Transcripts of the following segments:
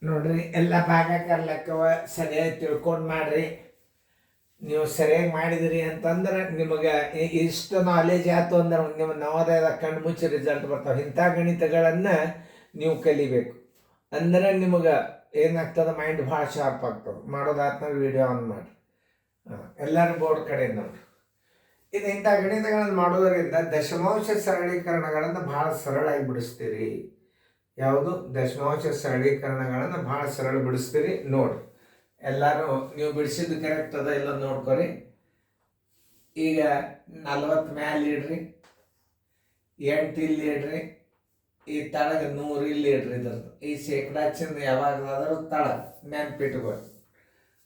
ನೋಡ್ರಿ ಎಲ್ಲ ಭಾಗಾಕಾರ ಲೆಕ್ಕವ ಸರಿಯಾಗಿ ತಿಳ್ಕೊಂಡು ಮಾಡ್ರಿ. ನೀವು ಸರಿಯಾಗಿ ಮಾಡಿದಿರಿ ಅಂತಂದ್ರೆ ನಿಮಗೆ ಇಷ್ಟು ನಾಲೆಜ್ ಆಯ್ತು ಅಂದ್ರೆ ನಿಮ್ಮ ನವೋದಯದ ಕಣ್ಣು ಮುಚ್ಚಿ ರಿಸಲ್ಟ್ ಬರ್ತಾವೆ. ಇಂಥ ಗಣಿತಗಳನ್ನು ನೀವು ಕಲಿಬೇಕು ಅಂದ್ರೆ ನಿಮಗೆ ಏನಾಗ್ತದೆ, ಮೈಂಡ್ ಭಾಳ ಶಾರ್ಪ್ ಆಗ್ತದೆ. ಮಾಡೋದಾದ್ಮೇಲೆ ವಿಡಿಯೋ ಆನ್ ಮಾಡಿ ಎಲ್ಲರೂ ಬೋರ್ಡ್ ಕಡೆ ನೋಡಿ. ಇದು ಇಂಥ ಗಣಿತಗಳನ್ನು ಮಾಡೋದರಿಂದ ದಶಮಾಂಶ ಸರಳೀಕರಣಗಳನ್ನು ಭಾಳ ಸರಳಾಗಿ ಬಿಡಿಸ್ತೀರಿ. ಯಾವುದು ದಶಮಾಂಶ ಸರಳೀಕರಣಗಳನ್ನು ಭಾಳ ಸರಳ ಬಿಡಿಸ್ತೀರಿ. ನೋಡಿ ಎಲ್ಲರೂ ನೀವು ಬಿಡಿಸಿದ್ದು ಕರೆಕ್ಟ್ ಅದ ಇಲ್ಲ ನೋಡ್ಕೊರಿ. ಈಗ 40 ಮ್ಯಾಲೆ ಇಡ್ರಿ, 8 ಇಲ್ಲಿ ಇಡ್ರಿ, ಈ ತಳಗ 100 ಇಲ್ಲಿ ಇಡ್ರಿ. ಇದ್ರದ್ದು ಈ ಶೇಕಡಾ ಚಿಹ್ನೆ ಯಾವಾಗಲಾದರೂ ತಳ ನೆನ್ಪಿಟ್ಕೊರಿ.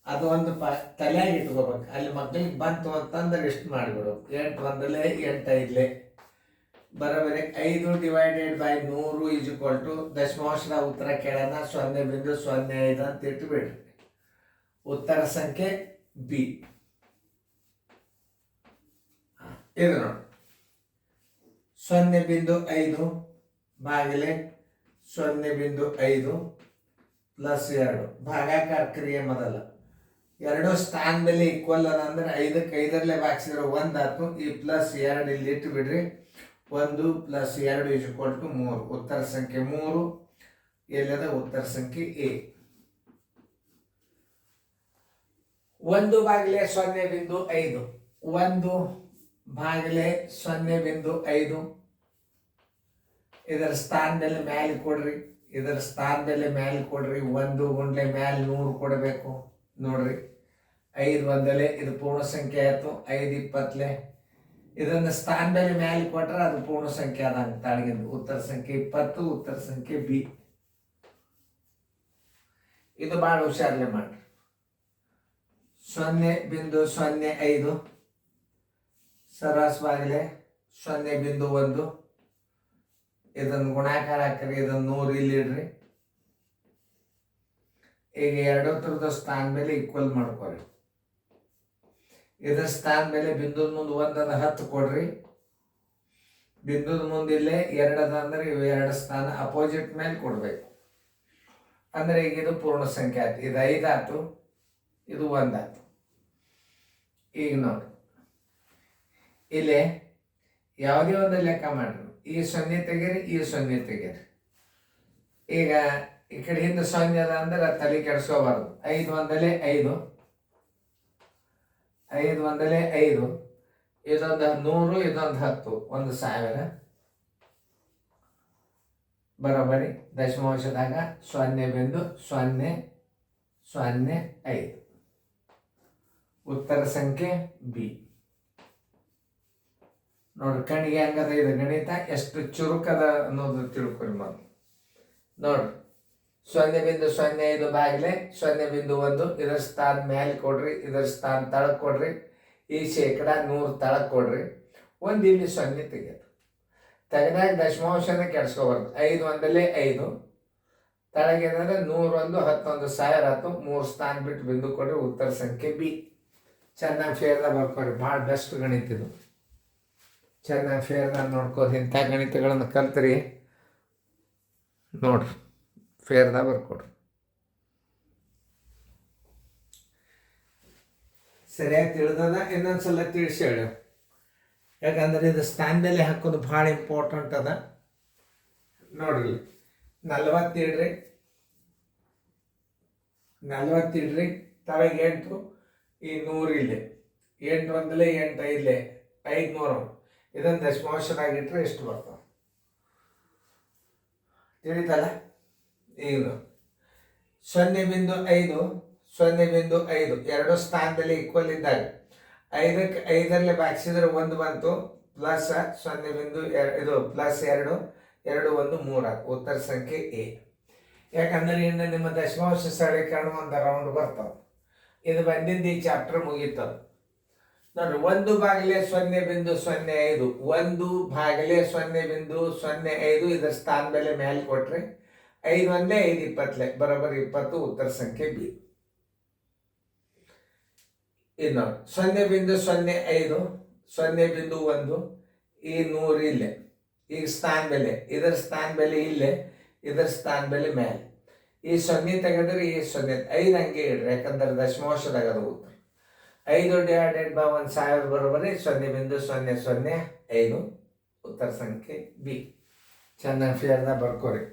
ಅದು ಒಂದು ತಲೆಯಾಗಿ ಇಟ್ಕೋಬೇಕು. ಅಲ್ಲಿ ಮಕ್ಕಳಿಗೆ ಬಂತು ಅಂತಂದ್ರೆ ಇಷ್ಟು ಮಾಡಿಬಿಡು. 8 ಒಂದಲೇ 8 ಐದಲೇ ಬರೋಬರಿ 5 / 100 ದಶಮಾಂಶದ ಉತ್ತರ ಕೇಳೋಣ 0.05 ಅಂತ ಇಟ್ಟುಬಿಡ್ರಿ. ಉತ್ತರ ಸಂಖ್ಯೆ ಬಿ. ಇದು ನೋಡಿ 0.5 ಭಾಗಿಲೆ 0.5 ಪ್ಲಸ್ 2 ಭಾಗಾಕಾರ ಕ್ರಿಯೆ ಮೊದಲ. ಎರಡು ಸ್ಥಾನದಲ್ಲಿ ಈಕ್ವಲ್ ಅದ ಅಂದ್ರೆ 5ಕ್ಕೆ 5ರಲ್ಲೇ ಭಾಗಿಸಿದ್ರೆ 1 ಆಯ್ತು. ಈ ಪ್ಲಸ್ 2 ಇಲ್ಲಿ ಇಟ್ಟು ಬಿಡ್ರಿ. 1 + 2 = 3. ಉತ್ತರ ಸಂಖ್ಯೆ 3 ಎಲ್ಲದ ಉತ್ತರ ಸಂಖ್ಯೆ ಎ. 1/0.5 1/0.5 ಇದರ ಸ್ಥಾನದಲ್ಲಿ ಮ್ಯಾಲೆ ಕೊಡ್ರಿ. ಇದರ ಸ್ಥಾನದಲ್ಲಿ ಮ್ಯಾಲೆ ಕೊಡ್ರಿ. 1 ಗುಂಡ್ಲೆ ಮ್ಯಾಲೆ 100 ಕೊಡಬೇಕು. ನೋಡ್ರಿ 5 ಒಂದಲೇ ಇದು ಪೂರ್ಣ ಸಂಖ್ಯೆ ಆಯ್ತು. 5 20 ಇದನ್ನು ಸ್ಥಾನದಲ್ಲಿ ಮ್ಯಾಲೆ ಕೊಟ್ರೆ ಅದು ಪೂರ್ಣ ಸಂಖ್ಯೆ ಆದಂಗೆ ತಾಳಗಿಂದು. ಉತ್ತರ ಸಂಖ್ಯೆ 20 ಉತ್ತರ ಸಂಖ್ಯೆ ಬಿ. ಇದು ಭಾಳ ಹುಷಾರಲ್ಲೇ ಮಾಡ್ರಿ. 0.05 ಸರಾಸ ಬಾಗಿಲೆ 0.1 ಇದನ್ನು ಗುಣಾಕಾರ ಹಾಕ್ರಿ. ಇದನ್ನು 100 ಇಲ್ಲಿ ಇಡ್ರಿ. ಈಗ ಎರಡು ಥರದ ಸ್ಥಾನ ಮೇಲೆ ಈಕ್ವಲ್ ಮಾಡ್ಕೊರಿ. ಇದರ ಸ್ಥಾನ ಮೇಲೆ ಬಿಂದುದ ಮುಂದೆ 1 ಅದ 10 ಕೊಡ್ರಿ. ಬಿಂದುದ ಮುಂದೆ ಇಲ್ಲೇ 2 ಅದ ಅಂದ್ರೆ ಇವು 2 ಸ್ಥಾನ ಅಪೋಸಿಟ್ ಮೇಲೆ ಕೊಡ್ಬೇಕು. ಅಂದ್ರೆ ಈಗ ಇದು ಪೂರ್ಣ ಸಂಖ್ಯೆ ಆಯ್ತು. ಇದು 5 ಆಯ್ತು, ಇದು 1 ಆಯ್ತು. ಈಗ ನೋಡಿ ಇಲ್ಲಿ ಯಾವುದೇ ಒಂದು ಲೆಕ್ಕ ಮಾಡ್ರಿ. ಈ 0 ತೆಗೀರಿ, ಈ 0 ತೆಗೀರಿ. ಈಗ ಈ ಕಡೆ ಹಿಂದೆ 0 ಅದ ಅಂದ್ರೆ ತಲೆ ಕೆಡಿಸ್ಕೋಬಾರ್ದು. 5 ಒಂದಲೇ 5 5 ಒಂದಲೇ 5 ಇದೊಂದು 100 ಇದೊಂದು 10 1000 ಬರೋಬರಿ. ದಶಮಾಂಶದಾಗ 0.005 ಉತ್ತರ ಸಂಖ್ಯೆ ಬಿ. ನೋಡ್ರಿ ಕಣ್ಣಿಗೆ ಹೆಂಗದ ಇದು ಗಣಿತ ಎಷ್ಟು ಚುರುಕದ ಅನ್ನೋದು ತಿಳ್ಕೊರಿ ಮೊದಲು. ನೋಡ್ರಿ 0.05 ಬಾಗಿಲೆ 0.1 ಇದರ ಸ್ಥಾನ ಮೇಲೆ ಕೊಡ್ರಿ. ಇದರ ಸ್ಥಾನ ತಳಕ್ ಕೊಡ್ರಿ. ಈ ಶೇಕಡಾ 100 ತಳಕ್ ಕೊಡ್ರಿ. 1 ಇಲ್ಲಿ 0 ತೆಗೆದು ತೆಗೆದಾಗ ದಶಮಾಂಶನ ಕೆಡ್ಸ್ಕೋಬಾರ್ದು. 5 ಒಂದಲೇ 5 ತಳಗೇನಂದ್ರೆ 101 10,000 ಆಯ್ತು. 3 ಸ್ಥಾನ ಬಿಟ್ಟು ಬಿಂದು ಕೊಡ್ರಿ. ಉತ್ತರ ಸಂಖ್ಯೆ ಬಿ. ಚೆನ್ನಾಗಿ ಫೇರ್ದಾಗ ಬರ್ಕೊಡ್ರಿ. ಭಾಳ ಬೆಸ್ಟ್ ಗಣಿತ ಇದು. ಚೆನ್ನಾಗಿ ಫೇರ್ದಾಗ ನೋಡ್ಕೋರಿ. ಇಂಥ ಗಣಿತಗಳನ್ನು ಕಲ್ತ್ರಿ ನೋಡ್ರಿ ಫೇರ್ದಾಗ ಬರ್ಕೊಡ್ರಿ. ಸರಿಯಾಗಿ ತಿಳಿದದ ಇನ್ನೊಂದ್ಸಲ ತಿಳಿಸಿ ಹೇಳಿ. ಯಾಕಂದ್ರೆ ಇದು ಸ್ಥಾನದಲ್ಲಿ ಹಾಕೋದು ಭಾಳ ಇಂಪಾರ್ಟೆಂಟ್ ಅದ. ನೋಡ್ರಿ 40 ಇಡ್ರಿ, 40 ಇಡ್ರಿ. ತಳಗೆ 8 ಈ 100 ಇಲ್ಲಿ 8 ಒಂದಲೇ 8 ಐದಲೇ 500 ಇದನ್ನು ದಶಮಾಂಶದಾಗಿಟ್ರೆ ಎಷ್ಟು ಬರ್ತಾವ ತಿಳಿತಲ್ಲ. ಈಗ 0.5 0.5 ಎರಡು ಸ್ಥಾನದಲ್ಲಿ ಈಕ್ವಲ್ ಇದ್ದಾಗ 5ಕ್ಕೆ 5ರಲ್ಲೇ ಭಾಗಿಸಿದ್ರೆ 1 ಬಂತು. ಪ್ಲಸ್ 0.2 ಇದು ಪ್ಲಸ್ 2 2 1 3 ಉತ್ತರ ಸಂಖ್ಯೆ ಎ. ಯಾಕಂದ್ರೆ ಇನ್ನು ನಿಮ್ಮ ದಶಮಾಂಶ ಸರಳೀಕರಣ ಒಂದು ರೌಂಡ್ ಬರ್ತಾವ. ಇದು ಬಂದಿದ್ದು ಈ ಚಾಪ್ಟರ್ ಮುಗೀತದ. ನೋಡ್ರಿ 1/0.05 1/0.05 ಇದರ ಸ್ಥಾನ ಬೆಲೆ ಮೇಲೆ ಕೊಟ್ರಿ. 5 ಒಂದೇ 5 20 ಬರೋಬ್ಬರಿ 20 ಉತ್ತರ ಸಂಖ್ಯೆ ಬಿ. ಇದು ನೋಡಿ 0.05 0.1 ಈ 100 ಇಲ್ಲೇ. ಈಗ ಸ್ಥಾನ ಬೆಲೆ ಇದರ ಸ್ಥಾನ ಬೆಲೆ ಇಲ್ಲೇ, ಇದರ ಸ್ಥಾನ ಬೆಲೆ ಮೇಲೆ. ಈ ಸೊನ್ನೆ ತೆಗೆದ್ರೆ ಈ ಸೊನ್ನೆ 5 ಹಂಗೆ ಇಡ್ರಿ, ಯಾಕಂದ್ರೆ ದಶಮಾಂಶದಾಗ ಅದು ಉತ್ತರ. 5 ಡಿವೈಡೆಡ್ ಬೈ 1000 ಬರೋಬರಿ 0.005 ಉತ್ತರ ಸಂಖ್ಯೆ ಬಿ. ಚೆನ್ನಾಗಿ ಫೇರ್ನ ಬರ್ಕೋರಿ.